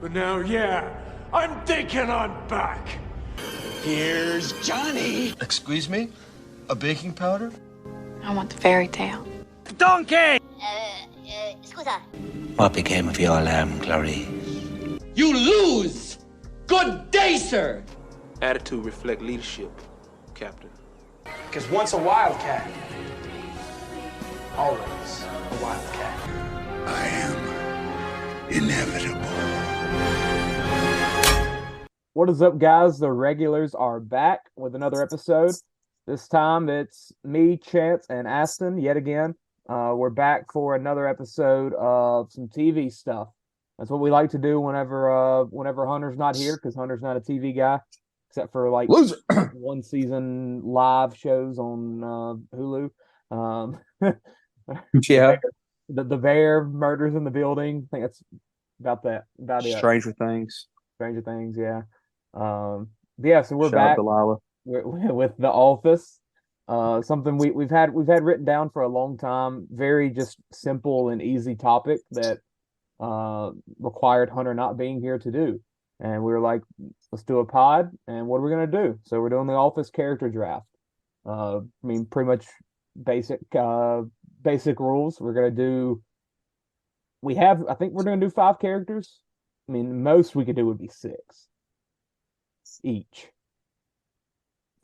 But now, yeah, I'm thinking I'm back. Here's Johnny. Excuse me? A baking powder? I want the fairy tale. Donkey! Scusa. What became of your lamb, Clarice? You lose. Good day, sir. Attitude reflect leadership, Captain. Because once a wildcat, always a wildcat. I am inevitable. What is up, guys? The regulars are back with another episode. This time it's me, Chance, and Aston yet again. We're back for another episode of some TV stuff. That's what we like to do whenever Hunter's not here, because Hunter's not a TV guy, except for like one season live shows on Hulu. Yeah. The bear murders in the building. I think that's about it. Stranger Things, yeah. Yeah, so we're back with The Office. Something we've had written down for a long time. Very just simple and easy topic that required Hunter not being here to do. And we were like, let's do a pod. And what are we gonna do? So we're doing the Office character draft. I mean, pretty much basic rules. We're gonna do. I think we're gonna do 5 characters. I mean, most we could do would be 6 each.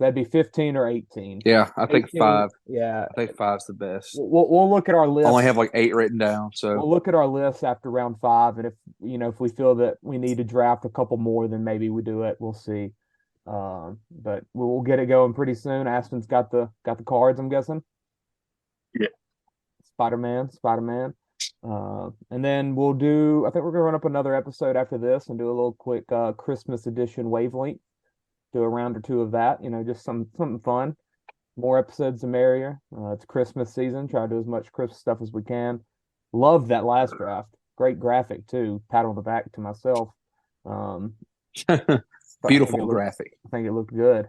That'd be 15 or 18. Yeah, I think 5. Yeah, I think 5's the best. We'll look at our list. I only have like 8 written down, so we'll look at our list after round 5, and if we feel that we need to draft a couple more, then maybe we do it. We'll see. But we'll get it going pretty soon. Aspen's got the cards, I'm guessing. Yeah. Spider-Man. And then we'll do. I think we're gonna run up another episode after this and do a little quick Christmas edition wavelength. Do a round or 2 of that. Just something fun. More episodes, the merrier. It's Christmas season. Try to do as much Christmas stuff as we can. Love that last draft. Great graphic too. Pat on the back to myself. Beautiful graphic. I think it looked good.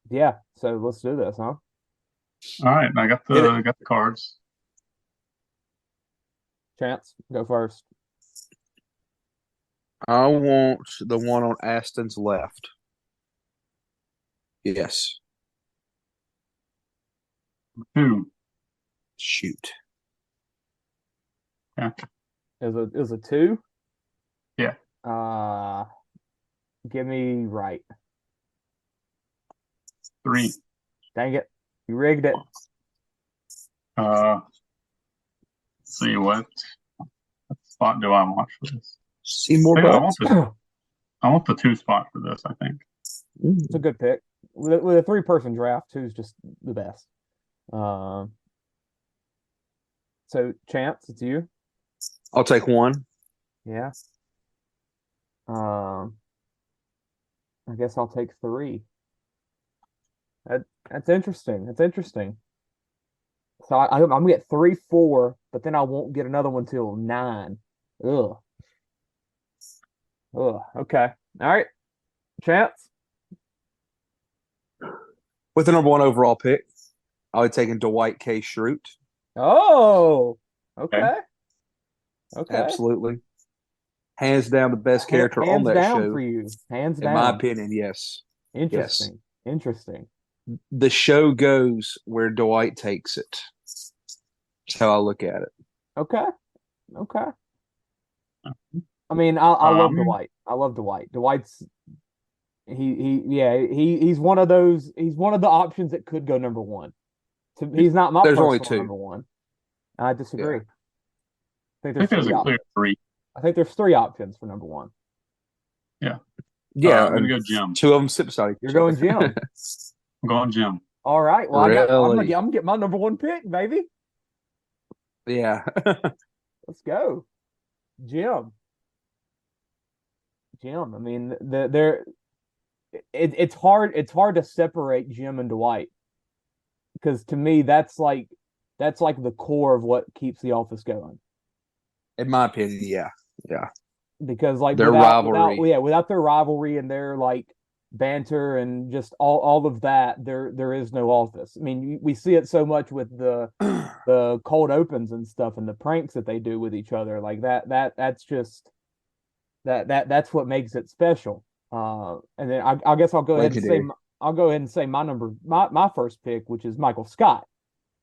Yeah. So let's do this, huh? All right, I got the cards. Chance, go first. I want the one on Aston's left. Yes. 2. Shoot. Yeah. Is a 2? Yeah. Give me right. 3. Dang it. You rigged it. Let's see what spot do I want for this? See more I bucks. I want the 2 spot for this, I think. It's a good pick. With a 3-person draft, 2 is just the best. So Chance, it's you. I'll take 1. Yeah. I guess I'll take 3. That's interesting. So I'm gonna get 3, 4, but then I won't get another one till 9. Ugh. Okay. All right. Chance. With the number 1 overall pick, I would take Dwight K. Schrute. Oh. Okay. Absolutely. Hands down the best character on that down show. For you. Hands down. In my opinion, yes. Interesting. Yes. Interesting. The show goes where Dwight takes it. That's how I look at it. Okay. I mean, I love Dwight. I love Dwight. Dwight's he's one of those. He's one of the options that could go number 1. He's not my There's only personal 2. number 1. I disagree. Yeah. I think there's a clear 3. I think there's 3 options for number 1. Yeah. Yeah. I'm gonna go Jim. 2 of them sit beside each You're going Jim. I'm going Jim. All right. Well, Really? I'm gonna get my number 1 pick, baby. Yeah. Let's go, Jim. I mean, it's hard to separate Jim and Dwight, because to me that's like the core of what keeps The Office going. In my opinion, yeah. Because like their rivalry. without their rivalry and their like banter and just all of that, there is no Office. I mean, we see it so much with the cold opens and stuff and the pranks that they do with each other. Like that's just that's what makes it special. And then I guess I'll go ahead and say my first pick, which is Michael Scott.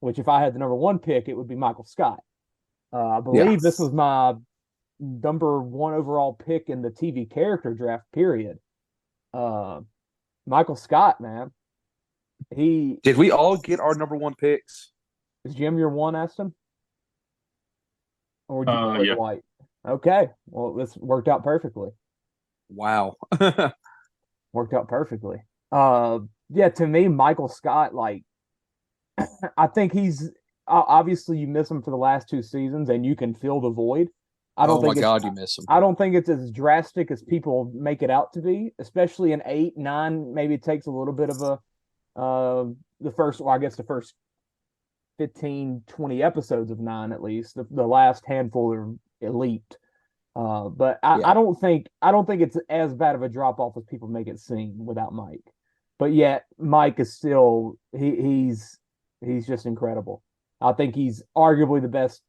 Which if I had the number one pick, it would be Michael Scott. I believe this was my number one overall pick in the TV character draft period. Michael Scott, man. Did we all get our number one picks? Is Jim your one, Aston? Or would you yeah. White? Okay. Well, this worked out perfectly. Wow. Worked out perfectly. Yeah, to me, Michael Scott, like, I think he's obviously you miss him for the last two seasons and you can fill the void. Oh my God, you miss him. I don't think it's as drastic as people make it out to be, especially in 8, 9. Maybe it takes a little bit of the first 15, 20 episodes of 9 at least. The last handful are elite. But I don't think it's as bad of a drop off as people make it seem without Mike. But yet Mike is still he's just incredible. I think he's arguably the best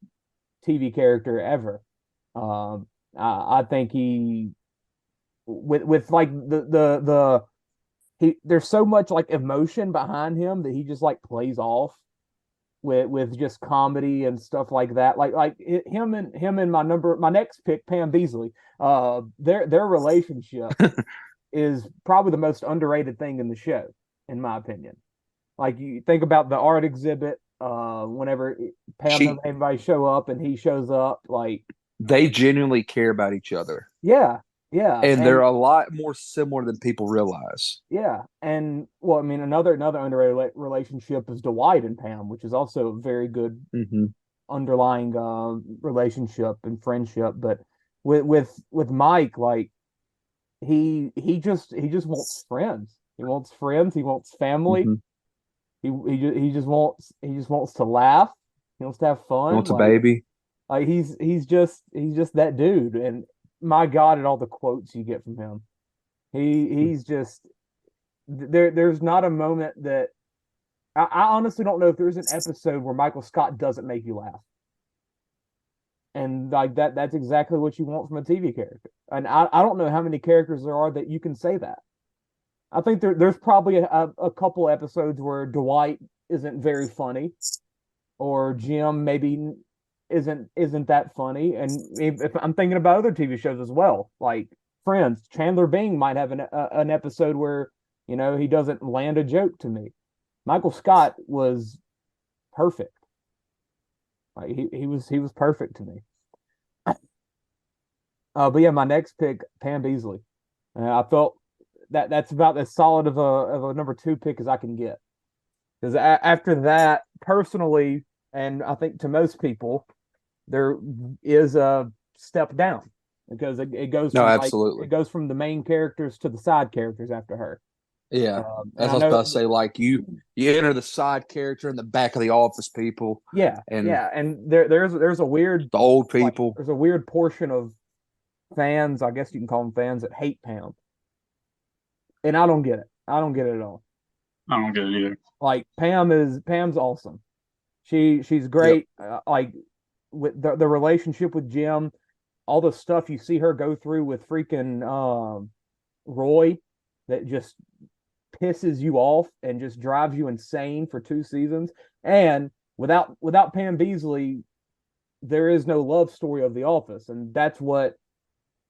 TV character ever. I think he with like there's so much like emotion behind him that he just like plays off with just comedy and stuff like that. Like him and my next pick, Pam Beesly, their relationship is probably the most underrated thing in the show, in my opinion. Like you think about the art exhibit, whenever Pam doesn't everybody show up and he shows up, like they genuinely care about each other. Yeah. And they're a lot more similar than people realize. Yeah. And well, I mean, another underrated relationship is Dwight and Pam, which is also a very good underlying relationship and friendship. But with Mike, like he just wants friends. He wants friends. He wants family. He just wants to laugh. He wants to have fun. He wants a baby. He's just that dude. And my God, at all the quotes you get from him, he's just there's not a moment that I honestly don't know if there's an episode where Michael Scott doesn't make you laugh. And like that's exactly what you want from a TV character. And I don't know how many characters there are that you can say that. I think there's probably a couple episodes where Dwight isn't very funny, or Jim maybe isn't that funny. And if I'm thinking about other TV shows as well, like Friends, Chandler Bing might have an episode where he doesn't land a joke to me. Michael Scott was perfect. Like he was perfect to me. But yeah, my next pick, Pam Beesly. I felt that's about as solid of a number 2 pick as I can get. Because after that, personally, and I think to most people, there is a step down because it goes from absolutely. It goes from the main characters to the side characters after her. Yeah, as I was about to say, like you enter the side character in the back of the office people. Yeah, and there's a weird the old people. There's a weird portion of fans, I guess you can call them fans, that hate Pam, and I don't get it. I don't get it at all. I don't get it either. Like Pam's awesome. She's great. Yep. Like with the relationship with Jim, all the stuff you see her go through with freaking Roy, that just pisses you off and just drives you insane for 2 seasons. And without Pam Beesly, there is no love story of The Office, and that's what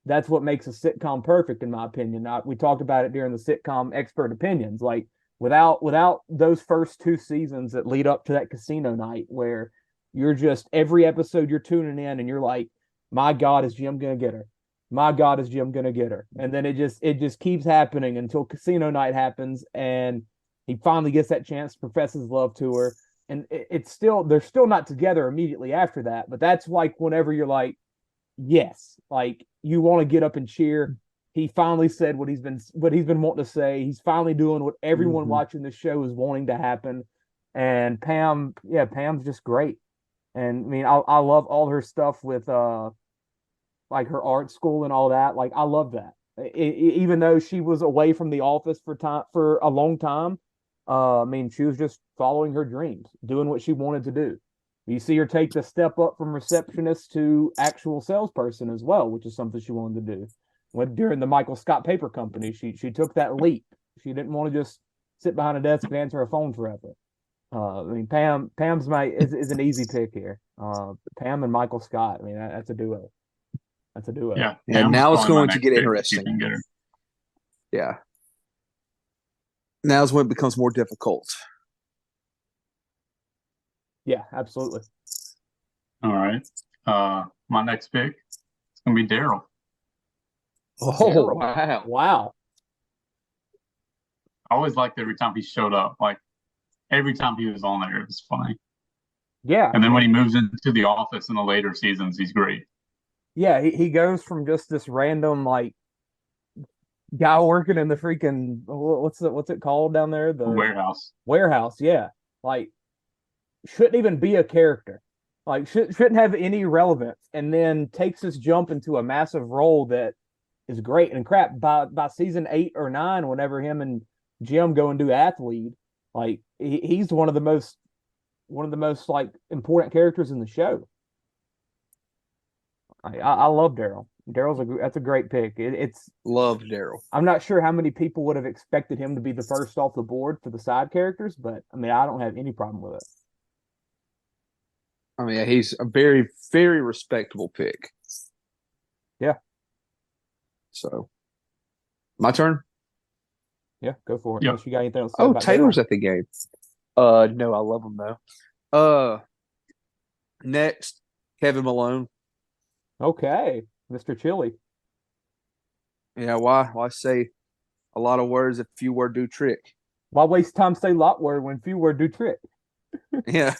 makes a sitcom perfect, in my opinion. We talked about it during the sitcom expert opinions. Like without those first 2 seasons that lead up to that casino night, where you're just every episode you're tuning in and you're like, my God, is Jim gonna get her? My God, is Jim gonna get her? And then it just keeps happening until casino night happens and he finally gets that chance to profess his love to her. And they're still not together immediately after that, but that's like whenever you're like, yes, like you want to get up and cheer. He finally said what he's been wanting to say. He's finally doing what everyone watching the show is wanting to happen. And Pam's just great. And I mean, I love all her stuff with like her art school and all that. Like I love that. Even though she was away from the office for a long time, I mean, she was just following her dreams, doing what she wanted to do. You see her take the step up from receptionist to actual salesperson as well, which is something she wanted to do. During the Michael Scott Paper Company, she took that leap. She didn't want to just sit behind a desk and answer a phone forever. I mean, Pam's is an easy pick here. Pam and Michael Scott. I mean, that's a duo. That's a duo. Yeah. And now it's going to get interesting. Yeah. Now is when it becomes more difficult. Yeah, absolutely. All right. My next pick is gonna be Daryl. Oh, wow. Wow. I always liked every time he showed up. Like every time he was on there, it was funny. Yeah. And then when he moves into the office in the later seasons, he's great. Yeah, he goes from just this random like guy working in the freaking what's it called down there? The warehouse. Warehouse, yeah. Like shouldn't even be a character. Like shouldn't have any relevance, and then takes this jump into a massive role that is great. And crap, by season 8 or 9, whenever him and Jim go and do Athlete, like he's one of the most like important characters in the show. I love Daryl. That's a great pick. It's love Daryl. I'm not sure how many people would have expected him to be the first off the board for the side characters, but I mean, I don't have any problem with it. I mean, he's a very, very respectable pick. Yeah. So, my turn? Yeah, go for it. Yep. Unless you got anything else to say Oh, about Taylor's Daryl. at the game. No, I love him though. Next, Kevin Malone. Okay, Mr. Chili. Yeah, why say a lot of words if few word do trick? Why waste time say lot word when few word do trick? Yeah.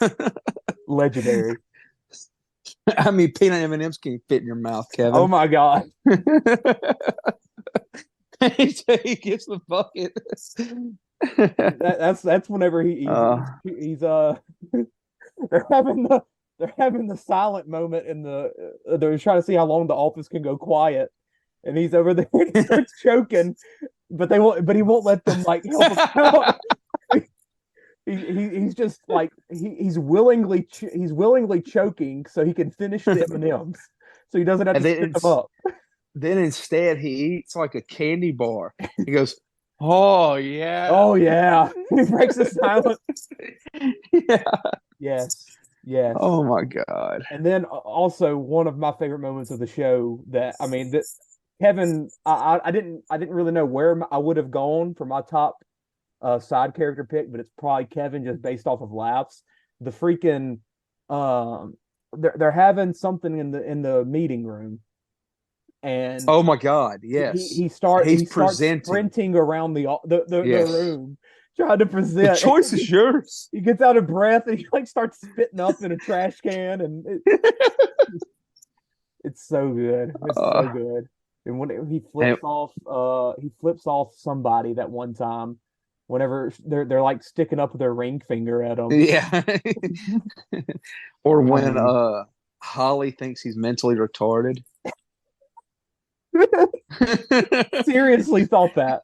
Legendary. I mean, peanut M&Ms can fit in your mouth, Kevin. Oh my God. He gets the bucket. That's whenever he's they're having the silent moment in they're trying to see how long the office can go quiet, and he's over there and he starts choking, but he won't let them like help him out. He's just like he's willingly choking so he can finish the M&Ms, so he doesn't have to spit them up. Then instead he eats like a candy bar. He goes, "Oh yeah, oh yeah." He breaks the silence. Yeah. Yes. Oh my God. And then also one of my favorite moments of the show that I mean that Kevin, I didn't really know where I would have gone for my top side character pick, but it's probably Kevin just based off of laughs. The freaking they're having something in the meeting room, and oh my God, yes, he starts presenting, sprinting around the yes. room trying to present. The choice is yours. He gets out of breath and he like starts spitting up in a trash can, and it's so good. It's so good. And when he flips off somebody that one time. Whenever they're like sticking up their ring finger at him. Yeah. Or when Holly thinks he's mentally retarded. Seriously thought that.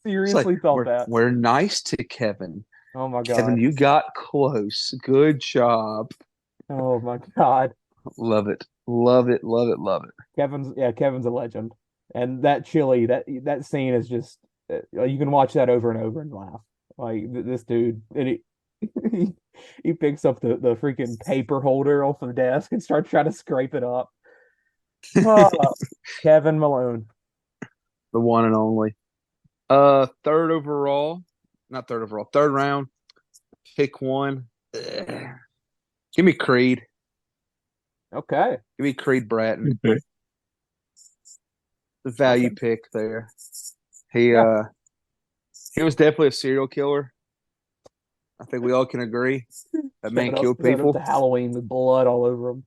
Seriously thought that. We're nice to Kevin. Oh my God. Kevin, you got close. Good job. Oh my God. Love it. Love it. Love it. Love it. Kevin's a legend. And that chili, that scene is just you can watch that over and over and laugh. Like this dude, and he picks up the freaking paper holder off the desk and starts trying to scrape it up. Kevin Malone, the one and only. Third round. Pick one. Give me Creed. Okay. Give me Creed Bratton. Okay. The value pick there. He was definitely a serial killer. I think we all can agree. That man killed people. To Halloween with blood all over him.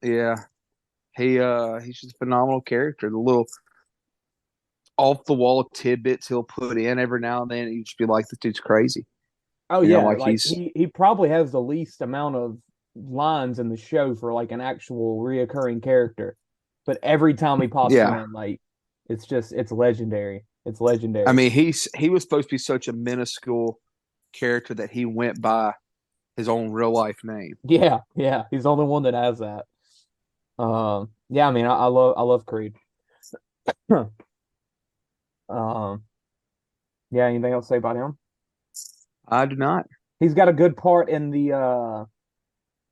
Yeah. He's just a phenomenal character. The little off the wall tidbits he'll put in every now and then, and you just be like, this dude's crazy. Oh yeah, like he probably has the least amount of lines in the show for like an actual reoccurring character. But every time he pops in, like It's legendary. It's legendary. I mean, he was supposed to be such a minuscule character that he went by his own real life name. Yeah, yeah. He's the only one that has that. Yeah, I mean, I love Creed. Yeah, anything else to say about him? I do not. He's got a good part in the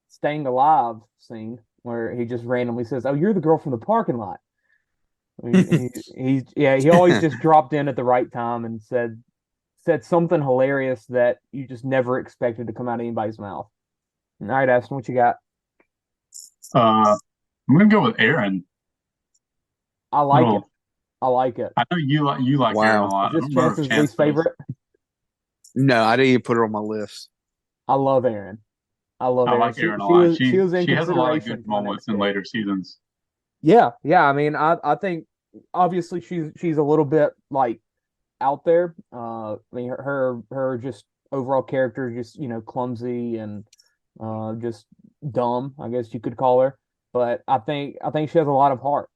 staying alive scene where he just randomly says, "Oh, you're the girl from the parking lot." He always just dropped in at the right time and said something hilarious that you just never expected to come out of anybody's mouth. All right, Aston, what you got? I'm gonna go with Aaron. I like it. I like it. I know you like Aaron a lot. Is this Chance's least favorite? No, I didn't even put her on my list. I love Aaron. I like Aaron a lot. She was in has a lot of consideration good moments in later seasons. Yeah. I mean, I think obviously she's a little bit like out there. I mean, her just overall character just clumsy and just dumb, I guess you could call her. But I think she has a lot of heart.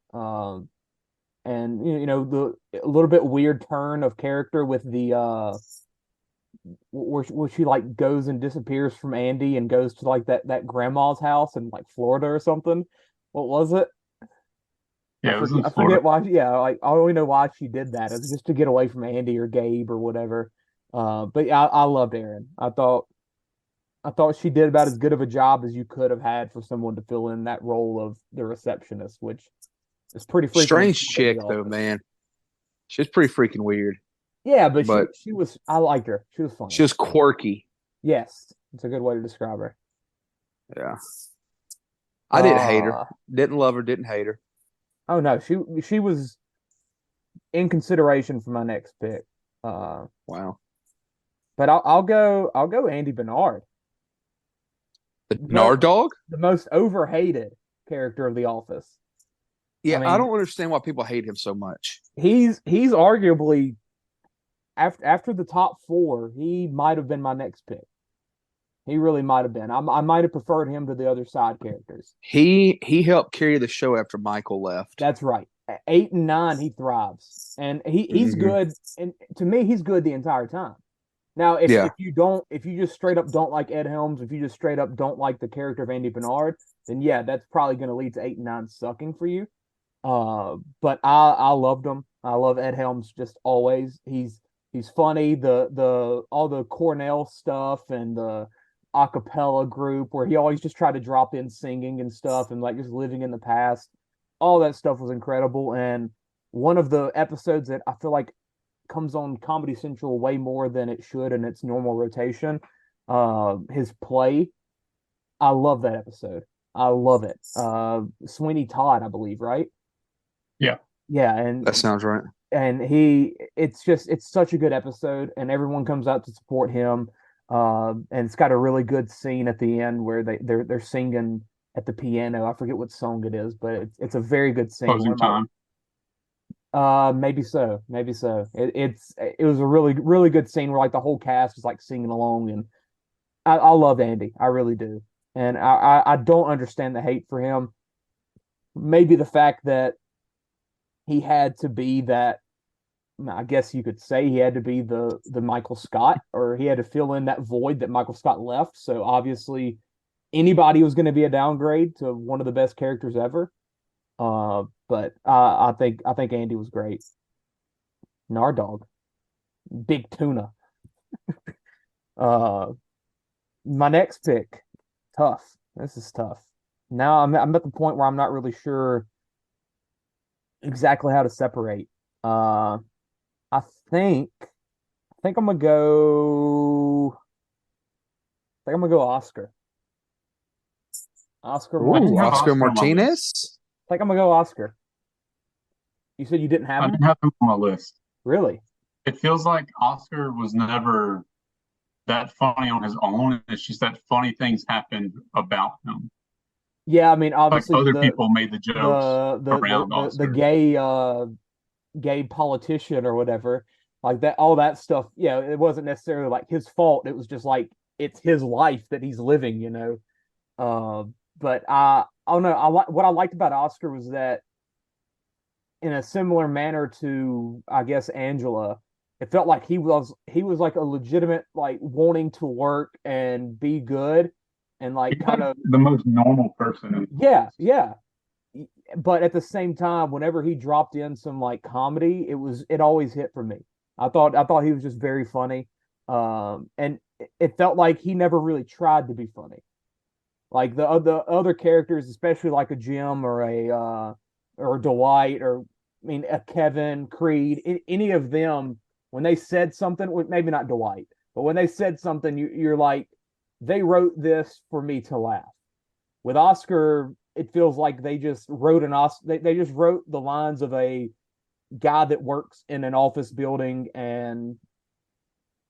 And the a little bit weird turn of character with the where she like goes and disappears from Andy and goes to like that grandma's house in like Florida or something. What was it? Yeah, it was in I Florida. forget why. Yeah, like I only know why she did that. It's just to get away from Andy or Gabe or whatever. But yeah, I loved Erin. I thought she did about as good of a job as you could have had for someone to fill in that role of the receptionist, which is pretty freaking strange chick though, man. She's pretty freaking weird. Yeah, but she was. I liked her. She was funny. She was quirky. Yes, it's a good way to describe her. Yeah, I didn't hate her. Didn't love her. Didn't hate her. Oh no, she was in consideration for my next pick. Wow. But I'll go Andy Bernard. The Nard Dog? The most overhated character of The Office. Yeah, I don't understand why people hate him so much. He's arguably after the top four, he might have been my next pick. He really might have been. I might have preferred him to the other side characters. He helped carry the show after Michael left. That's right. 8 and 9, he thrives, and he's good. And to me, he's good the entire time. Now, if you just straight up don't like Ed Helms, if you just straight up don't like the character of Andy Bernard, then yeah, that's probably going to lead to 8 and 9 sucking for you. But I loved him. I love Ed Helms just always. He's funny. The all the Cornell stuff and the a cappella group where he always just tried to drop in singing and stuff and like just living in the past. All that stuff was incredible. And one of the episodes that I feel like comes on Comedy Central way more than it should in its normal rotation, his play. I love that episode. I love it. Sweeney Todd, I believe, right? Yeah. Yeah, and that sounds right. And it's such a good episode, and everyone comes out to support him. And it's got a really good scene at the end where they're singing at the piano. I forget what song it is, but it's a very good scene. Closing time. Maybe so. It was a really, really good scene where like the whole cast is like singing along, and I love Andy. I really do. And I don't understand the hate for him. Maybe the fact that he had to be that, I guess you could say he had to be the Michael Scott, or he had to fill in that void that Michael Scott left. So obviously anybody was going to be a downgrade to one of the best characters ever. But I think Andy was great. Nard Dog. Big tuna. My next pick. Tough. This is tough. Now I'm at the point where I'm not really sure exactly how to separate. I think I'm gonna go. I think I'm gonna go Oscar. Oscar Martinez. I think I'm gonna go Oscar. You said you didn't have him? I didn't have him on my list. Really? It feels like Oscar was never that funny on his own. It's just that funny things happened about him. Yeah, I mean, obviously, like other people made the jokes around Oscar. The gay politician or whatever, like that, all that stuff. Yeah, it wasn't necessarily like his fault. It was just like it's his life that he's living, you know. But I don't know. What I liked about Oscar was that in a similar manner to, I guess, Angela. It felt like he was like a legitimate, like, wanting to work and be good and like He's kind like of, the most normal person. yeah. But at the same time, whenever he dropped in some like comedy, it always hit for me. I thought he was just very funny. And it felt like he never really tried to be funny. Like the other characters, especially like a Jim or Dwight, or I mean a Kevin, Creed, any of them, when they said something, maybe not Dwight, but when they said something, you're like, they wrote this for me to laugh. With Oscar, it feels like they just wrote an Oscar. They just wrote the lines of a guy that works in an office building and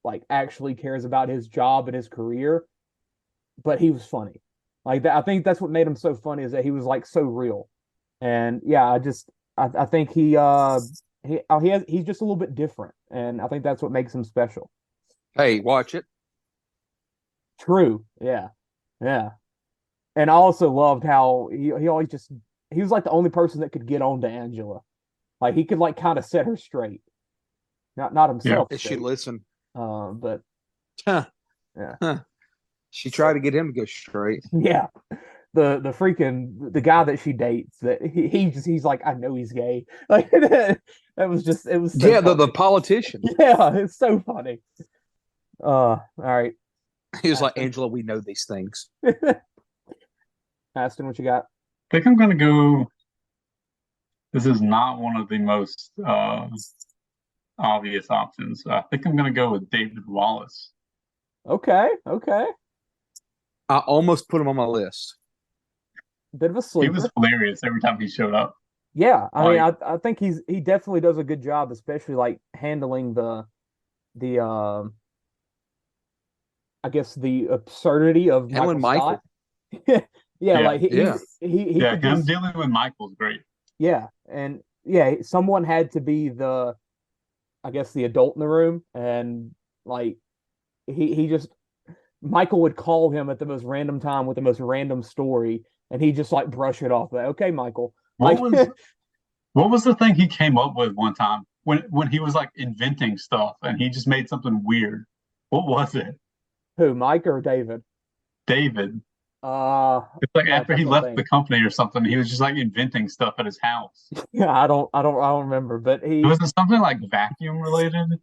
like actually cares about his job and his career. But he was funny. Like that, I think that's what made him so funny, is that he was like so real. And yeah, I think he's just a little bit different, and I think that's what makes him special. Hey, watch it. True. Yeah. Yeah. And I also loved how he always he was like the only person that could get on to Angela. Like he could like kind of set her straight. Not himself. Did she listen? But Huh. yeah. Huh. She tried to get him to go straight. Yeah. The guy that she dates, that he's like, I know he's gay. Like that was so yeah, funny. the politician. Yeah, it's so funny. All right. He was like, Angela, we know these things. Aston, what you got? I think I'm going to go. This is not one of the most obvious options. I think I'm going to go with David Wallace. Okay. I almost put him on my list. Bit of a sleeper. He was hilarious every time he showed up. Yeah, I mean, I think he definitely does a good job, especially like handling the I guess the absurdity of Michael. Yeah, like he him dealing with Michael's great. Yeah, and yeah, someone had to be I guess the adult in the room, and like he just Michael would call him at the most random time with the most random story, and he just like brush it off. Like, okay, Michael. What was the thing he came up with one time when he was like inventing stuff and he just made something weird? What was it? Who, Mike or David? David. It's like after he left the company or something, he was just like inventing stuff at his house. Yeah, I don't remember, but was it something like vacuum related?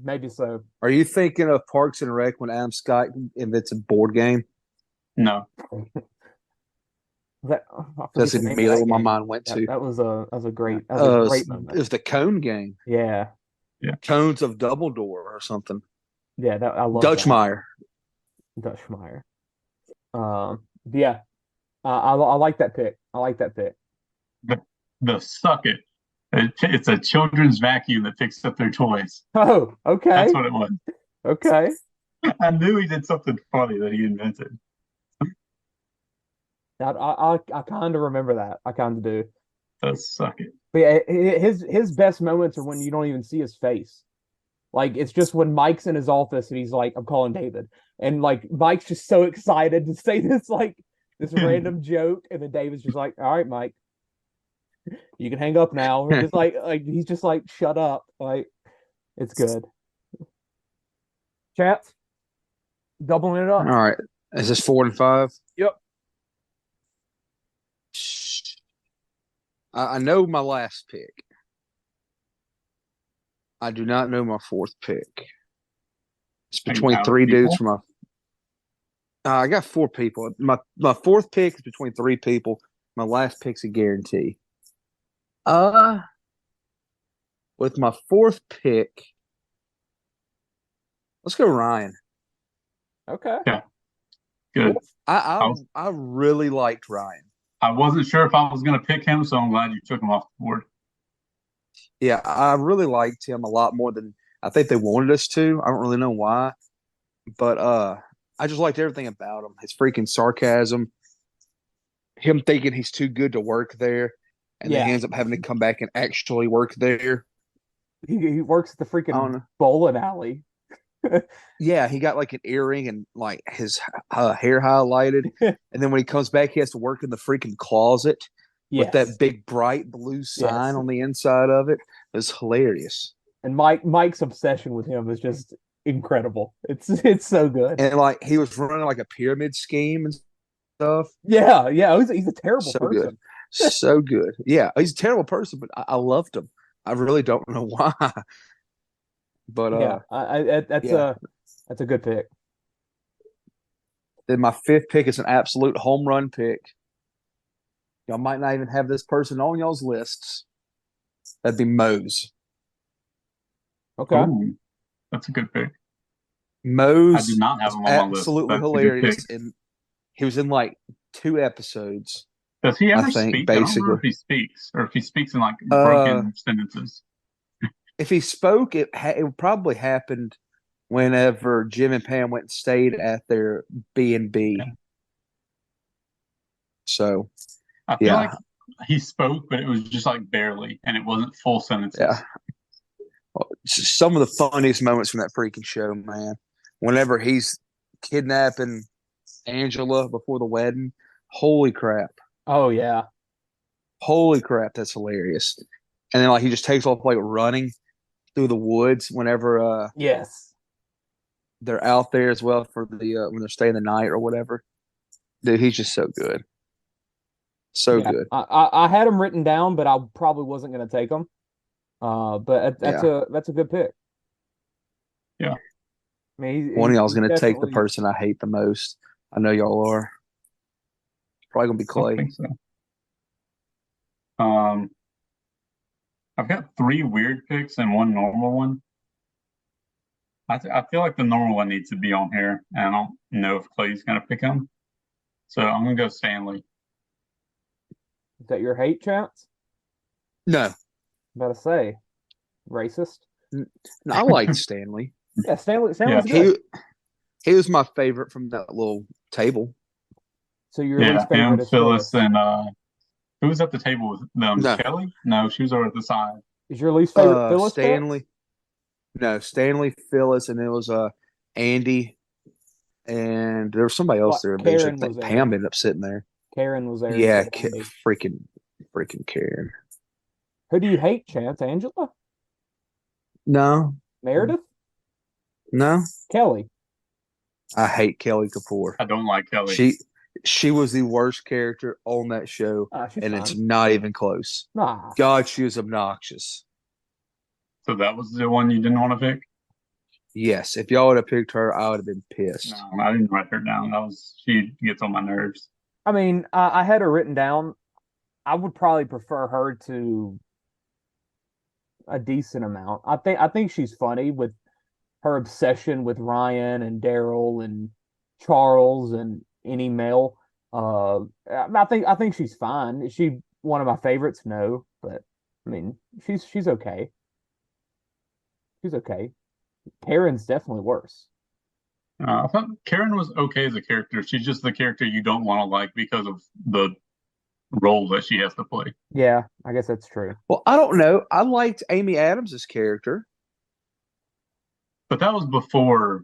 Maybe so. Are you thinking of Parks and Rec when Adam Scott invents a board game? No. That's immediately what my mind went to. That was a great moment. It was the cone game. Yeah. Cones of Dumbledore or something. Yeah, I love Dutchmeyer. Yeah. I like that pick. The Suck It. It's a children's vacuum that picks up their toys. Oh, okay. That's what it was. Okay. I knew he did something funny that he invented. I kind of remember that. I kind of do. Does Suck It. But yeah, his best moments are when you don't even see his face. Like, it's just when Mike's in his office and he's like, I'm calling David. And like Mike's just so excited to say this random joke, and then David's just like, all right, Mike, you can hang up now. Or just like he's just like, shut up. Like, it's good. Chat. Doubling it up. All right. Is this 4 and 5? Yep. I know my last pick. I do not know my fourth pick. It's between three dudes from my. I got 4 people. My fourth pick is between 3 people. My last pick's a guarantee. With my fourth pick, let's go Ryan. Okay. Yeah. Good. I really liked Ryan. I wasn't sure if I was going to pick him, so I'm glad you took him off the board. Yeah, I really liked him a lot more than I think they wanted us to. I don't really know why. But I just liked everything about him. His freaking sarcasm, him thinking he's too good to work there, and then he ends up having to come back and actually work there. He works at the freaking bowling alley. Yeah, he got like an earring and like his hair highlighted. And then when he comes back, he has to work in the freaking closet. with that Yes. big bright blue sign Yes. on the inside of it. It was hilarious. And Mike's obsession with him is just incredible. It's so good. And like he was running like a pyramid scheme and stuff. Yeah, yeah. He's a terrible So good. person. So good. Yeah, he's a terrible person, but I loved him. I really don't know why. But Yeah, yeah. That's a good pick. Then my fifth pick is an absolute home run pick. Y'all might not even have this person on y'all's lists. That'd be Mose. Okay. Ooh, that's a good pick. Mose I did not have him on my list. absolutely That's a good hilarious. pick. And he was in like 2 episodes. Does he ever I think, speak? I don't basically. remember if he speaks or if he speaks in like broken sentences. If he spoke, it probably happened whenever Jim and Pam went and stayed at their B&B. Yeah. So, I feel like he spoke, but it was just like barely, and it wasn't full sentences. Yeah. Well, some of the funniest moments from that freaking show, man. Whenever he's kidnapping Angela before the wedding, holy crap. Oh yeah. Holy crap, that's hilarious. And then like he just takes off like running through the woods whenever Yes. they're out there as well for the when they're staying the night or whatever. Dude, he's just so good. So Yeah. good. I had him written down, but I probably wasn't going to take him. But that's a good pick. Yeah. I mean, One of y'all's going to take the definitely- person I hate the most. I know y'all are. Probably going to be I Clay. think so. I've got 3 weird picks and 1 normal one. I feel like the normal one needs to be on here, and I don't know if Clay's going to pick him. So I'm going to go Stanley. Is that your hate chance? No. About to say, racist. No, I liked Stanley. Yeah, Stanley's good. He was my favorite from that little table. So your least favorite him, is Phyllis, and who was at the table with them? No. Kelly? No, she was over at the side. Is your least favorite Phyllis? Stanley. No, Stanley, Phyllis, and it was Andy, and there was somebody else there. Karen I think was there. Pam ended up sitting there. Karen was there. Yeah, freaking Karen. Who do you hate, Chance? Angela? No, Meredith? no. Kelly? I hate Kelly Kapoor. I don't like Kelly. She was the worst character on that show, and it's not even close. Nah. God, she was obnoxious. So that was the one you didn't want to pick? Yes, if y'all would have picked her, I would have been pissed. No, I didn't write her down. She gets on my nerves. I mean, I had her written down. I would probably prefer her to a decent amount. I think she's funny with her obsession with Ryan and Daryl and Charles and any male. I think she's fine. Is she one of my favorites? No, but I mean, she's okay. She's okay. Karen's definitely worse. I thought Karen was okay as a character. She's just the character you don't want to like because of the role that she has to play. Yeah, I guess that's true. Well, I don't know. I liked Amy Adams' character. But that was before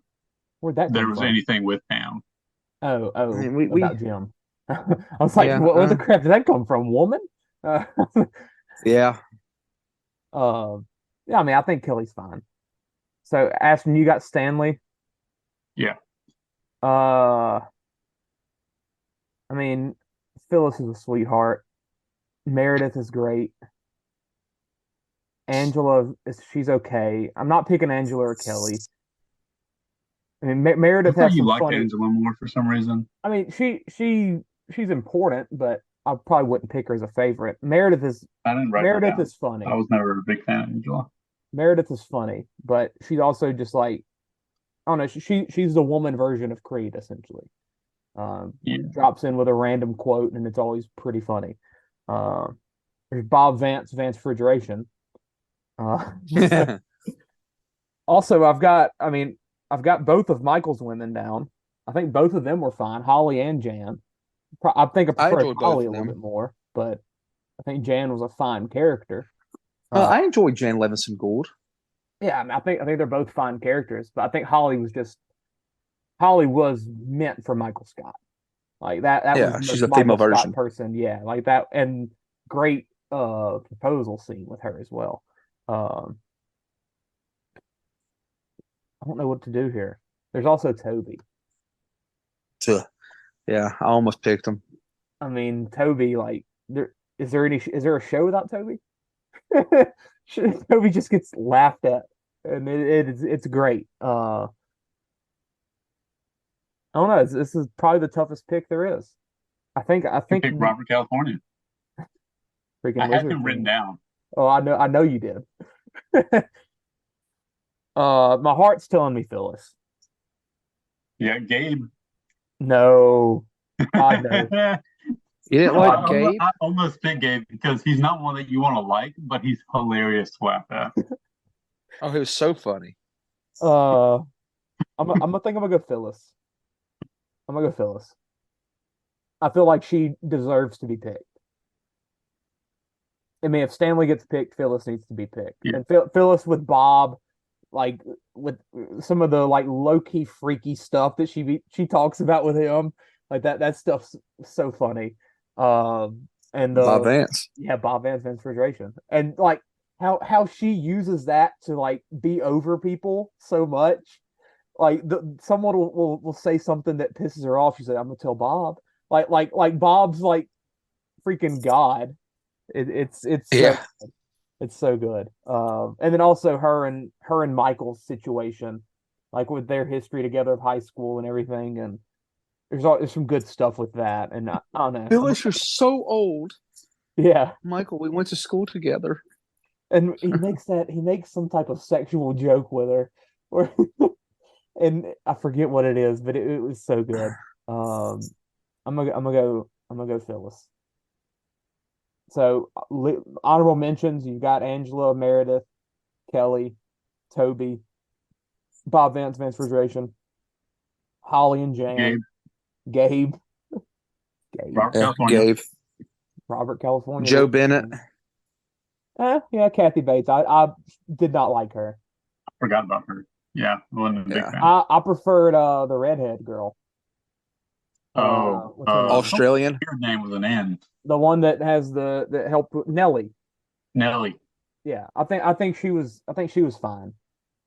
Where'd there was anything with Pam. Oh, I mean, about Jim. I was like, Yeah, where the crap did that come from? Woman? Yeah. Yeah, I mean, I think Kelly's fine. So, Ashton, you got Stanley? Yeah. I mean, Phyllis is a sweetheart. Meredith is great. Angela she's okay. I'm not picking Angela or Kelly. I mean, Meredith has you some liked funny. Angela more for some reason. I mean, she's important, but I probably wouldn't pick her as a favorite. Meredith is I didn't write her Meredith down. is funny. I was never a big fan of Angela. Meredith is funny, but she's also just like, I don't know. She's the woman version of Creed, essentially. Drops in with a random quote, and it's always pretty funny. There's Bob Vance Refrigeration. Also, I've got both of Michael's women down. I think both of them were fine, Holly and Jan. I think I prefer enjoyed both Holly a of little them. bit more, but I think Jan was a fine character. I enjoyed Jan Levinson Gould. Yeah, I mean, I think they're both fine characters, but I think Holly was meant for Michael Scott. Like that Yeah, was she's the a female Michael Scott version. person. Yeah, like that, and great proposal scene with her as well. Um, I don't know what to do here. There's also Toby. Yeah, I almost picked him. I mean, Toby, like, is there a show without Toby? Toby just gets laughed at, and it's great. I don't know. This is probably the toughest pick there is. I think Pick Robert California. freaking I had Lizard him written King. down. Oh, I know you did. My heart's telling me Phyllis. Yeah, Gabe. No, God no. You didn't like Gabe? I almost picked Gabe because he's not one that you want to like, but he's hilarious to laugh at. Oh, he was so funny. I'm gonna go Phyllis. I'm gonna go Phyllis. I feel like she deserves to be picked. I mean, if Stanley gets picked, Phyllis needs to be picked. Yeah. And Phyllis with Bob, like with some of the like low key freaky stuff that she talks about with him, like that stuff's so funny. And Bob Vance. Yeah, Bob Vance Refrigeration, and like how she uses that to like be over people so much. Like someone will say something that pisses her off. She said, "I'm gonna tell Bob." Like Bob's like freaking God. It's Yeah. it's so good. And then also her and Michael's situation, like with their history together of high school and everything, and there's some good stuff with that. And I don't know. Phyllis, you're so old. Yeah. Michael, we went to school together. And he makes some type of sexual joke with her, or and I forget what it is, but it was so good. I'm gonna go Phyllis. So honorable mentions: you've got Angela, Meredith, Kelly, Toby, Bob Vance, Refrigeration, Holly and Jan, Gabe, Robert California. Gabe, Robert California, Joe Bennett. Yeah, Kathy Bates. I did not like her. I forgot about her. Yeah, I wasn't a big fan. I preferred the redhead girl. Australian. Her name was an N. The one that helped with Nellie. Nellie. Yeah, I think she was fine.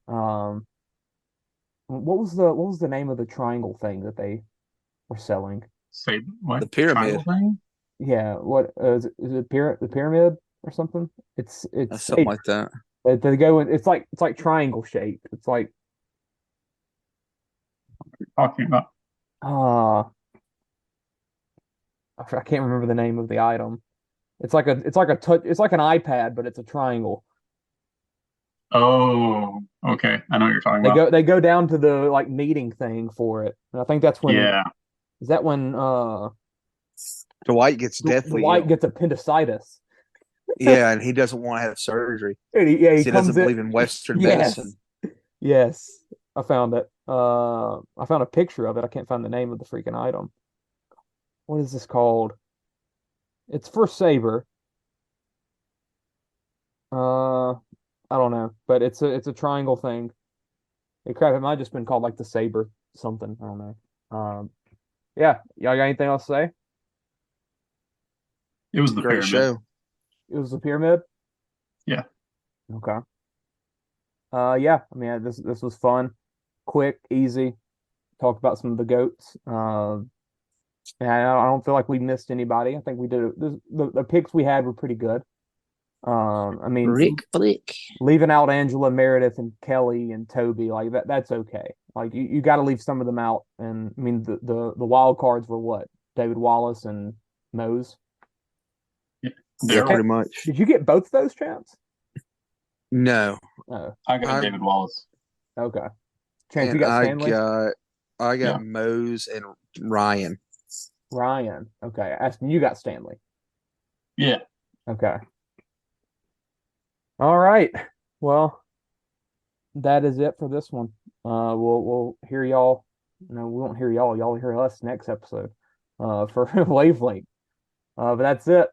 What was the name of the triangle thing that they were selling? Say what? The pyramid. Thing? Yeah, what is it the pyramid or something? It's Something like that. They go in, it's like triangle shaped. It's like Talking about. I can't remember the name of the item. It's like an iPad, but it's a triangle. Oh, okay. I know what you're talking about. They go down to the like meeting thing for it. And I think that's when is that when Dwight gets deathly Dwight ill. gets appendicitis. Yeah, and he doesn't want to have surgery. And he doesn't believe in Western medicine. Yes. I found it. I found a picture of it. I can't find the name of the freaking item. What is this called? It's for Saber. I don't know, but it's a triangle thing. Hey, crap, it might have just been called like the Saber something. I don't know. Yeah, y'all got anything else to say? It was the Great pyramid. show. It was the pyramid? Yeah. Okay. Yeah, I mean this was fun, quick, easy. Talk about some of the goats. And I don't feel like we missed anybody. I think we did the picks we had were pretty good. I mean, Rick Flick. Leaving out Angela, Meredith, and Kelly and Toby, like that's okay. Like you got to leave some of them out. And I mean, the wild cards were what? David Wallace and Mose. Yeah, pretty much. Did you get both those, Chance? No. Oh. I got David Wallace. Okay. Chance, you got Stanley? I got Mose and Ryan. Ryan. Okay. Aston, you got Stanley. Yeah. Okay. All right. Well, that is it for this one. We'll hear y'all. No, we won't hear y'all. Y'all hear us next episode. For Wavelength. But that's it.